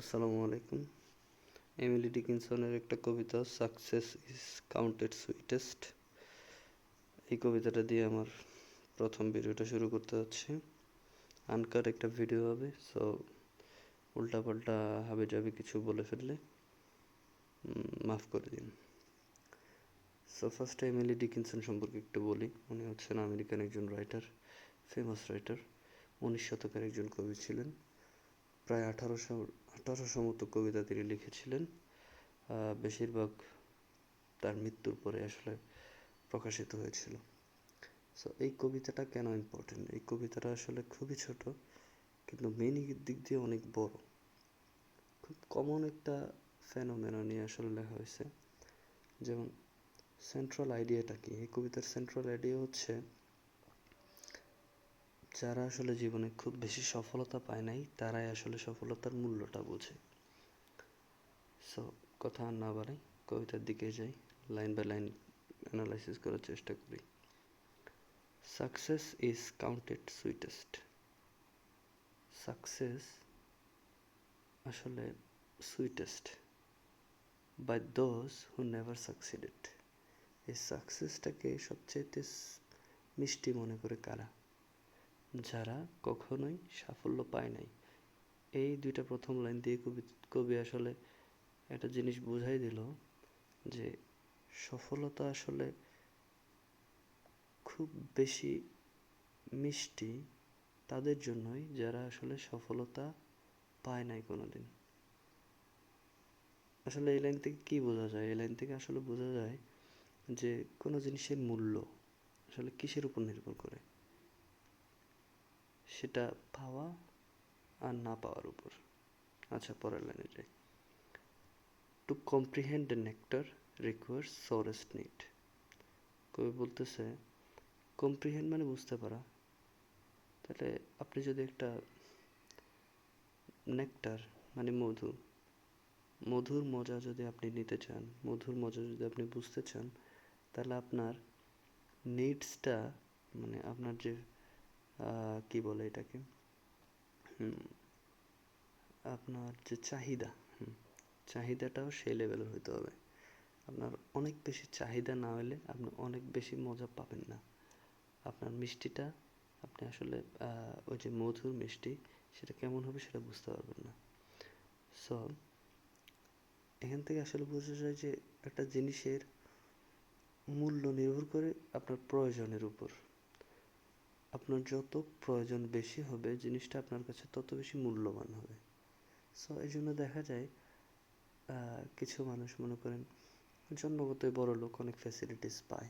আসসালামু আলাইকুম। এমিলি ডিকিনসনের একটা কবিতা সাকসেস ইজ কাউন্টেড সুইটেস্ট, এই কবিতাটা দিয়ে আমার প্রথম ভিডিওটা শুরু করতে যাচ্ছি। আনকাট একটা ভিডিও হবে, সো উল্টাপাল্টা হাবিজাবি কিছু বলে ফেললে মাফ করে দিন। সো ফার্স্টে এমিলি ডিকিনসন সম্পর্কে একটু বলি। উনি হচ্ছেন আমেরিকান একজন রাইটার, ফেমাস রাইটার। 19 শতকের একজন কবি ছিলেন। প্রায় 1800 মতো কবিতা তিনি লিখেছিলেন। বেশিরভাগ তার মৃত্যুর পরে আসলে প্রকাশিত হয়েছিল। সো এই কবিতাটা কেন ইম্পর্টেন্ট? এই কবিতাটা আসলে খুবই ছোট, কিন্তু মিনিংয়ের দিক দিয়ে অনেক বড়। খুব কমন একটা ফেনোমেনা নিয়ে আসলে লেখা হয়েছে। যেমন সেন্ট্রাল আইডিয়াটা কি? এই কবিতার সেন্ট্রাল আইডিয়া হচ্ছে, যারা আসলে জীবনে খুব বেশি সফলতা পায় নাই তারাই আসলে সফলতার মূল্যটা বোঝে। সো কথা আর না বাড়াই, কবিতার দিকে যাই, লাইন বাই লাইন অ্যানালাইসিস করার চেষ্টা করি। Success is counted sweetest. Success আসলে sweetest by those who never succeeded. এই সাকসেসটাকে সবচেয়ে মিষ্টি মনে করে কারা? যারা কখনোই সাফল্য পায় নাই। এই দুইটা প্রথম লাইন দিয়ে কবি আসলে একটা জিনিস বুঝাই দিল যে সফলতা আসলে খুব বেশি মিষ্টি তাদের জন্যই যারা আসলে সফলতা পায় নাই কোনোদিন। আসলে এই লাইন থেকে কি বোঝা যায়? এই লাইন থেকে আসলে বোঝা যায় যে কোনো জিনিসের মূল্য আসলে কিসের উপর নির্ভর করে, সেটা পাওয়া আর না পাওয়ার উপর। আচ্ছা, পরের লাইনে যাই। To comprehend the nectar requires sorest need. কবি বলতেছে কম্প্রিহেন্ড মানে বুঝতে পারা। তাহলে আপনি যদি একটা নেক্টার মানে মধু, মধুর মজা যদি আপনি নিতে চান, মধুর মজা যদি আপনি বুঝতে চান, তাহলে আপনার নিডসটা মানে আপনার যে কি বলে এটাকে, আপনার যে চাহিদা, চাহিদাটাও সেই লেভেলের হইতে হবে। আপনার অনেক বেশি চাহিদা না হলে আপনি অনেক বেশি মজা পাবেন না। আপনার মিষ্টিটা আপনি আসলে ওই যে মধুর মিষ্টি, সেটা কেমন হবে সেটা বুঝতে পারবেন না। সো এখান থেকে আসলে বোঝা যায় যে একটা জিনিসের মূল্য নির্ভর করে আপনার প্রয়োজনের উপর। আপনার যত প্রয়োজন বেশি হবে, জিনিসটা আপনার কাছে তত বেশি মূল্যবান হবে। সো এই জন্য দেখা যায় কিছু মানুষ মনে করেন জন্মগতই বড় লোক, অনেক ফ্যাসিলিটিস পায়,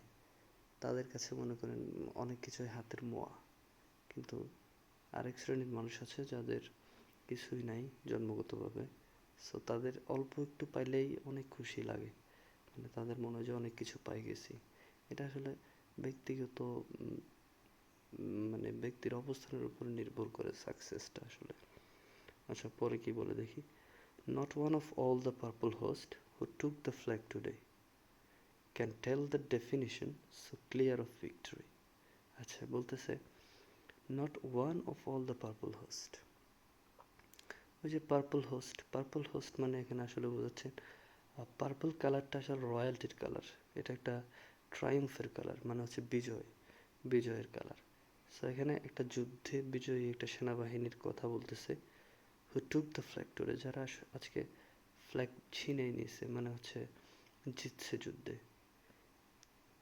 তাদের কাছে মনে করেন অনেক কিছুই হাতের মোয়া। কিন্তু আরেক শ্রেণীর মানুষ আছে যাদের কিছুই নাই জন্মগতভাবে, সো তাদের অল্প একটু পাইলেই অনেক খুশি লাগে, মানে তাদের মনে হয় যে অনেক কিছু পাই গেছি। এটা আসলে ব্যক্তিগত মানে ব্যক্তির অবস্থানের উপর নির্ভর করে সাকসেসটা আসলে। আচ্ছা, পরে কি বলে দেখি। Not one of all the purple host who took the flag today can tell the definition so clear of victory. আচ্ছা, বলতেছে not one of all the purple host. ওই যে পার্পল হোস্ট মানে এখানে আসলে বোঝাচ্ছেন পার্পল কালারটা আসলে রয়্যালটির কালার। এটা একটা ট্রায়াম্ফের কালার, মানে হচ্ছে বিজয়ের কালার। সো এখানে একটা যুদ্ধে বিজয়ী একটা সেনাবাহিনীর কথা বলতেছে। হু টুক দ্য ফ্ল্যাগ টুডে, যারা আজকে ফ্ল্যাগ ছিনে নিয়েছে, মানে হচ্ছে জিতছে যুদ্ধে।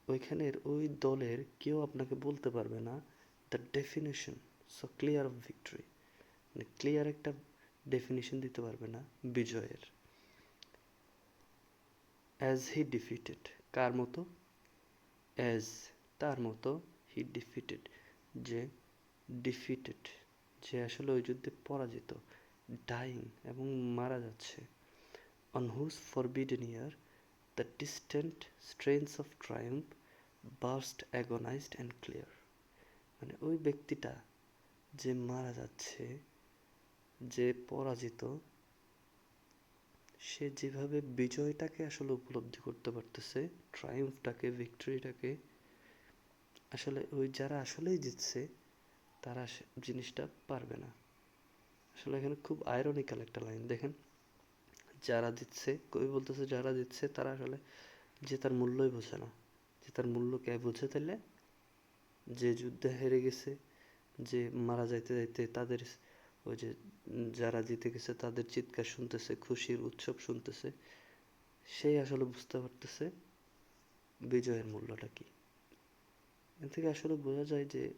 ওইখানের ওই দলের কেউ আপনাকে বলতে পারবে না the definition so clear of victory, মানে ক্লিয়ার একটা ডেফিনিশন দিতে পারবে না বিজয়ের। অ্যাজ হি ডিফিটেড, কার মতো? অ্যাজ, তার মতো, হি ডিফিটেড, যে ডিফিটেড, যে আসলে ওই যুদ্ধে পরাজিত, ডাইং এবং মারা যাচ্ছে। On whose forbidden ear the distant strains of triumph burst agonized and clear. মানে ওই ব্যক্তিটা যে মারা যাচ্ছে, যে পরাজিত, সে যেভাবে বিজয়টাকে আসলে উপলব্ধি করতে পারতেছে, ট্রায়াম্ফটাকে, ভিক্টরিটাকে, আসলে ওই যারা আসলেই জিতছে তারা জিনিসটা পারবে না। আসলে এখানে খুব আয়রনিক্যাল একটা লাইন দেখেন, যারা দিচ্ছে, কবি বলতেছে যারা দিচ্ছে তারা আসলে যে তার মূল্যই বোঝে না। যে তার মূল্য কে বুঝে তাইলে, যে যুদ্ধে হেরে গেছে, যে মারা যাইতে যাইতে তাদের ওই যে যারা জিতে গেছে তাদের চিৎকার শুনতেছে, খুশির উৎসব শুনতেছে, সেই আসলে বুঝতে পারতেছে বিজয়ের মূল্যটা কি। এর থেকে আসলে বোঝা যায় যে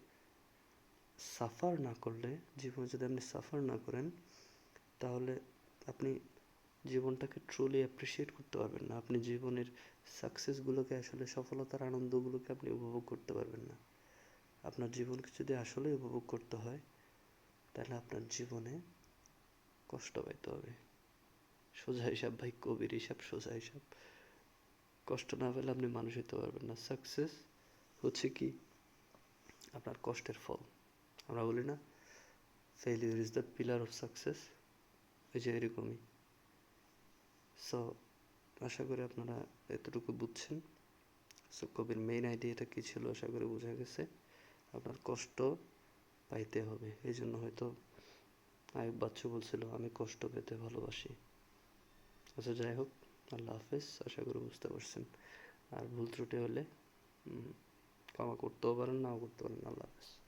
সাফার না করলে, জীবনে যদি আপনি সাফার না করেন, তাহলে আপনি জীবনটাকে ট্রুলি অ্যাপ্রিসিয়েট করতে পারবেন না। আপনি জীবনের সাকসেসগুলোকে, আসলে সফলতার আনন্দগুলোকে আপনি উপভোগ করতে পারবেন না। আপনার জীবনকে যদি আসলে উপভোগ করতে হয়, তাহলে আপনার জীবনে কষ্ট পাইতে হবে। সোজা হিসাব ভাই, কবির হিসাব, সোজা হিসাব। কষ্ট না পেলে আপনি মানুষ হতে পারবেন না। সাকসেস হচ্ছে কি আপনার কষ্টের ফল। আমরা বলি না, failure is the pillar of success, ওই যে এরকমই। সো আশা করি আপনারা এতটুকু বুঝছেন। সো কবির মেইন আইডিয়াটা কী ছিল আশা করি বোঝা গেছে। আপনার কষ্ট পাইতে হবে, এই জন্য হয়তো আয়ুব বাচ্চু বলছিল আমি কষ্ট পেতে ভালোবাসি। আচ্ছা যাই হোক, আল্লাহ হাফেজ। আশা করি বুঝতে পারছেন। আর ভুল ত্রুটি হলে ক্ষমা করতেও পারেন, নাও করতে পারেন। আল্লাহ হাফেজ।